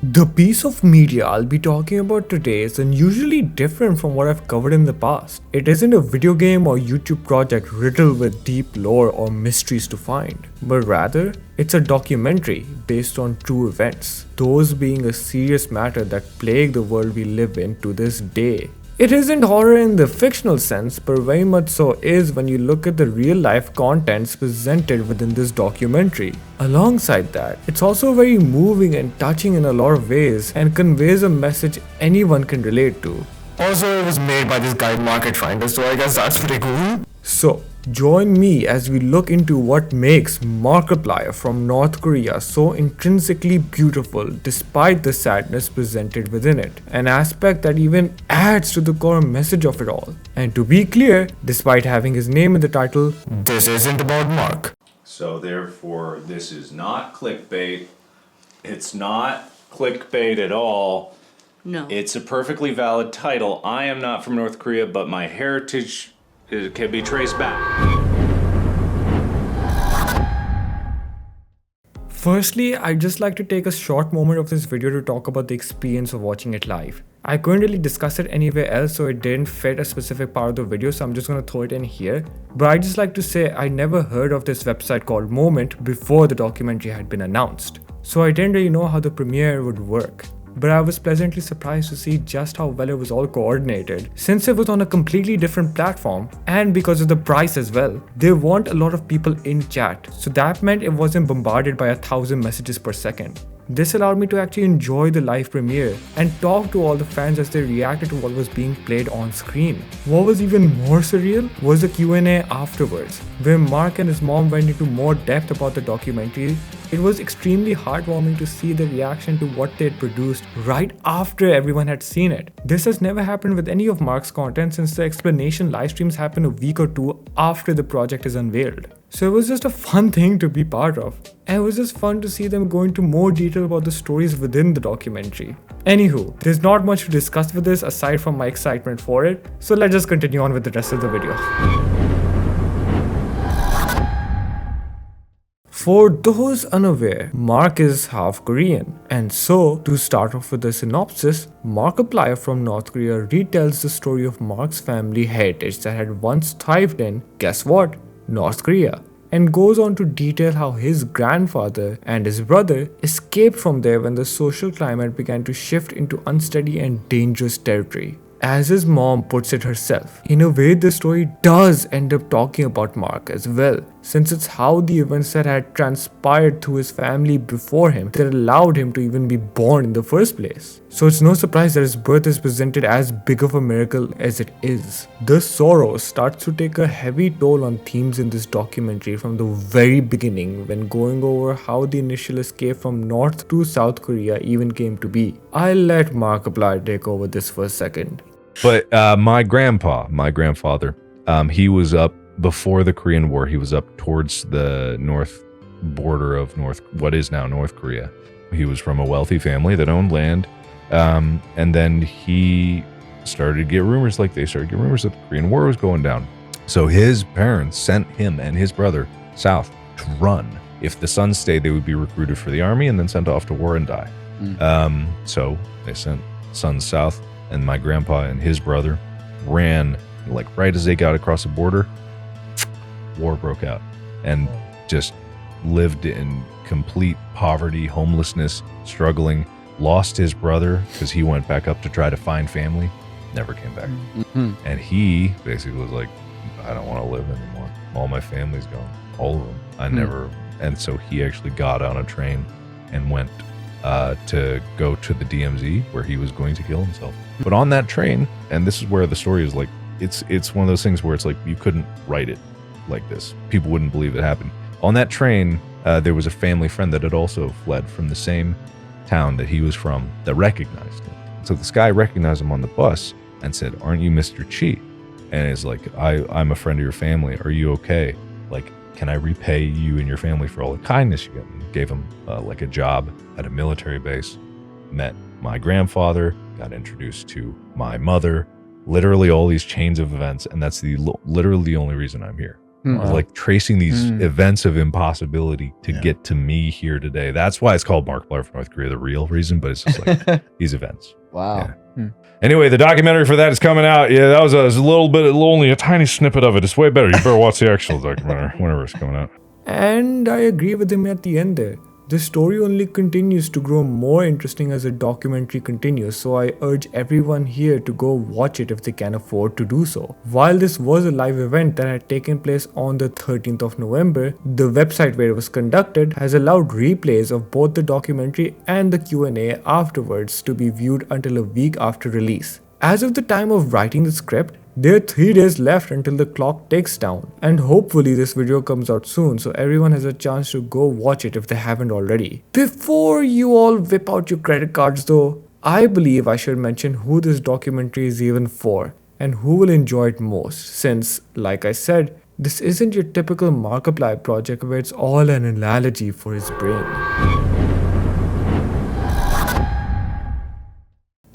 The piece of media I'll be talking about today is unusually different from what I've covered in the past. It isn't a video game or YouTube project riddled with deep lore or mysteries to find, but rather, it's a documentary based on true events, those being a serious matter that plague the world we live in to this day. It isn't horror in the fictional sense, but very much so is when you look at the real life contents presented within this documentary. Alongside that, it's also very moving and touching in a lot of ways and conveys a message anyone can relate to. Also, it was made by this guy Markiplier, so I guess that's pretty cool. So, join me as we look into what makes Markiplier from North Korea so intrinsically beautiful despite the sadness presented within it, an aspect that even adds to the core message of it all. And to be clear, despite having his name in the title, this isn't about Mark. So therefore, this is not clickbait. It's not clickbait at all. No. It's a perfectly valid title. I am not from North Korea, but my heritage can be traced back. Firstly, I'd just like to take a short moment of this video to talk about the experience of watching it live. I couldn't really discuss it anywhere else, so it didn't fit a specific part of the video, so I'm just gonna throw it in here. But I'd just like to say I never heard of this website called Moment before the documentary had been announced, so I didn't really know how the premiere would work. But I was pleasantly surprised to see just how well it was all coordinated, since it was on a completely different platform, and because of the price as well. They want a lot of people in chat, so that meant it wasn't bombarded by 1,000 messages per second. This allowed me to actually enjoy the live premiere and talk to all the fans as they reacted to what was being played on screen. What was even more surreal was the Q&A afterwards, where Mark and his mom went into more depth about the documentary. It was extremely heartwarming to see the reaction to what they had produced right after everyone had seen it. This has never happened with any of Mark's content since the explanation live streams happen a week or two after the project is unveiled. So it was just a fun thing to be part of. And it was just fun to see them go into more detail about the stories within the documentary. Anywho, there's not much to discuss with this aside from my excitement for it, so let's just continue on with the rest of the video. For those unaware, Mark is half Korean, and so, to start off with the synopsis, Markiplier from North Korea retells the story of Mark's family heritage that had once thrived in, guess what, North Korea, and goes on to detail how his grandfather and his brother escaped from there when the social climate began to shift into unsteady and dangerous territory. As his mom puts it herself, in a way the story does end up talking about Mark as well, since it's how the events that had transpired through his family before him that allowed him to even be born in the first place. So it's no surprise that his birth is presented as big of a miracle as it is. The sorrow starts to take a heavy toll on themes in this documentary from the very beginning when going over how the initial escape from North to South Korea even came to be. I'll let Markiplier take over this for a second. But my grandfather, he was up before the Korean War. He was up towards the north border of what is now North Korea. He was from a wealthy family that owned land. And then he started to get rumors, that the Korean War was going down. So his parents sent him and his brother south to run. If the sons stayed, they would be recruited for the army and then sent off to war and die. So they sent sons south. And my grandpa and his brother ran, right as they got across the border, war broke out, and just lived in complete poverty, homelessness, struggling, lost his brother because he went back up to try to find family, never came back. And he basically was like, I don't want to live anymore. All my family's gone, all of them. And so he actually got on a train and went to go to the DMZ where he was going to kill himself. But on that train, and this is where the story is it's one of those things where it's you couldn't write it like this. People wouldn't believe it happened. On that train, there was a family friend that had also fled from the same town that he was from that recognized him. So this guy recognized him on the bus and said, "Aren't you Mr. Chi?" And it's I'm a friend of your family. Are you okay? Can I repay you and your family for all the kindness you got me? Gave him a job at a military base, met my grandfather, got introduced to my mother, literally all these chains of events. And that's literally the only reason I'm here. like tracing these events of impossibility to get to me here today. That's why it's called Markiplier from North Korea, the real reason, but it's just like these events. Wow. Yeah. Anyway, the documentary for that is coming out. Yeah, that was a little bit, only a tiny snippet of it. It's way better. You better watch the actual documentary whenever it's coming out. And I agree with him at the end there. The story only continues to grow more interesting as the documentary continues, so I urge everyone here to go watch it if they can afford to do so. While this was a live event that had taken place on the 13th of November, the website where it was conducted has allowed replays of both the documentary and the Q&A afterwards to be viewed until a week after release. As of the time of writing the script, there are 3 days left until the clock ticks down, and hopefully this video comes out soon so everyone has a chance to go watch it if they haven't already. Before you all whip out your credit cards though, I believe I should mention who this documentary is even for and who will enjoy it most, since, like I said, this isn't your typical Markiplier project where it's all an analogy for his brain.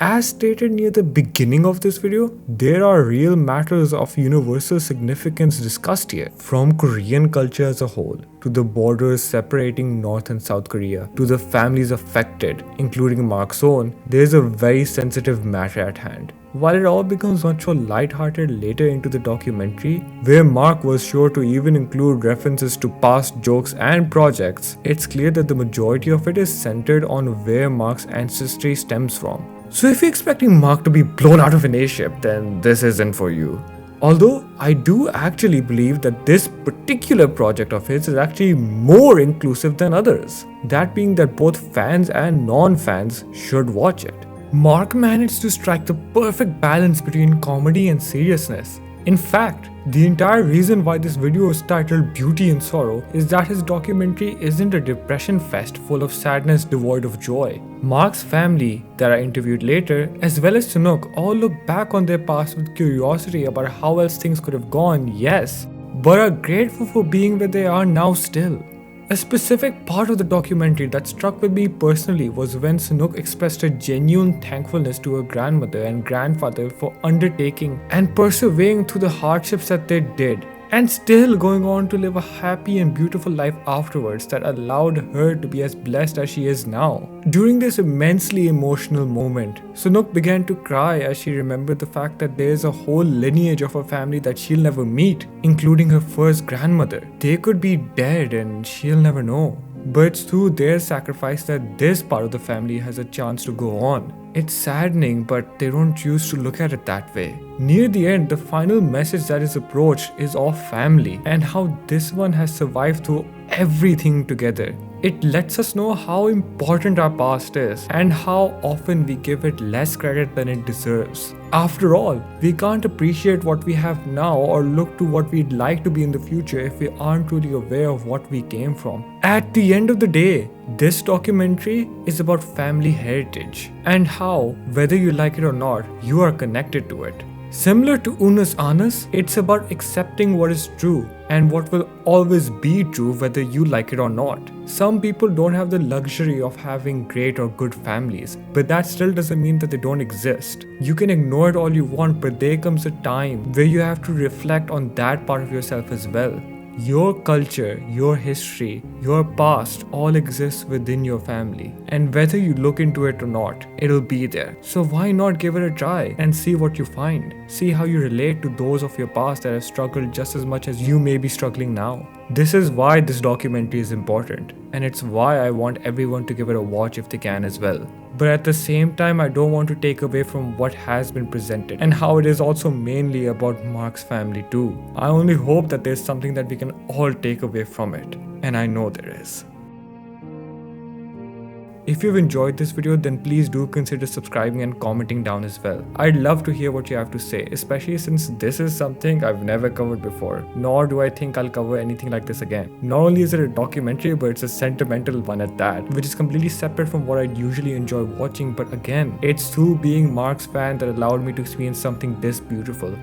As stated near the beginning of this video, there are real matters of universal significance discussed here, from Korean culture as a whole, to the borders separating North and South Korea, to the families affected, including Mark's own. There's a very sensitive matter at hand. While it all becomes much more lighthearted later into the documentary, where Mark was sure to even include references to past jokes and projects, it's clear that the majority of it is centered on where Mark's ancestry stems from. So if you're expecting Mark to be blown out of an airship, then this isn't for you. Although I do actually believe that this particular project of his is actually more inclusive than others. That being that both fans and non-fans should watch it. Mark managed to strike the perfect balance between comedy and seriousness. In fact, the entire reason why this video is titled Beauty and Sorrow is that his documentary isn't a depression fest full of sadness devoid of joy. Mark's family, that I interviewed later, as well as Sanook, all look back on their past with curiosity about how else things could have gone, yes, but are grateful for being where they are now still. A specific part of the documentary that struck with me personally was when Sanook expressed a genuine thankfulness to her grandmother and grandfather for undertaking and persevering through the hardships that they did, and still going on to live a happy and beautiful life afterwards that allowed her to be as blessed as she is now. During this immensely emotional moment, Sanook began to cry as she remembered the fact that there is a whole lineage of her family that she'll never meet, including her first grandmother. They could be dead and she'll never know. But it's through their sacrifice that this part of the family has a chance to go on. It's saddening, but they don't choose to look at it that way. Near the end, the final message that is approached is of family and how this one has survived through everything together. It lets us know how important our past is and how often we give it less credit than it deserves. After all, we can't appreciate what we have now or look to what we'd like to be in the future if we aren't truly aware of what we came from. At the end of the day, this documentary is about family heritage and how, whether you like it or not, you are connected to it. Similar to Unus Annus, it's about accepting what is true and what will always be true whether you like it or not. Some people don't have the luxury of having great or good families, but that still doesn't mean that they don't exist. You can ignore it all you want, but there comes a time where you have to reflect on that part of yourself as well. Your culture, your history, your past all exists within your family, and whether you look into it or not, it'll be there. So why not give it a try and see what you find? See how you relate to those of your past that have struggled just as much as you may be struggling now. This is why this documentary is important, and it's why I want everyone to give it a watch if they can as well. But at the same time, I don't want to take away from what has been presented and how it is also mainly about Mark's family too. I only hope that there's something that we can all take away from it, and I know there is. If you've enjoyed this video, then please do consider subscribing and commenting down as well. I'd love to hear what you have to say, especially since this is something I've never covered before, nor do I think I'll cover anything like this again. Not only is it a documentary, but it's a sentimental one at that, which is completely separate from what I'd usually enjoy watching, but again, it's through being Mark's fan that allowed me to experience something this beautiful.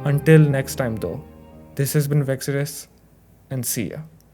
Until next time though, this has been Vexodus, and see ya.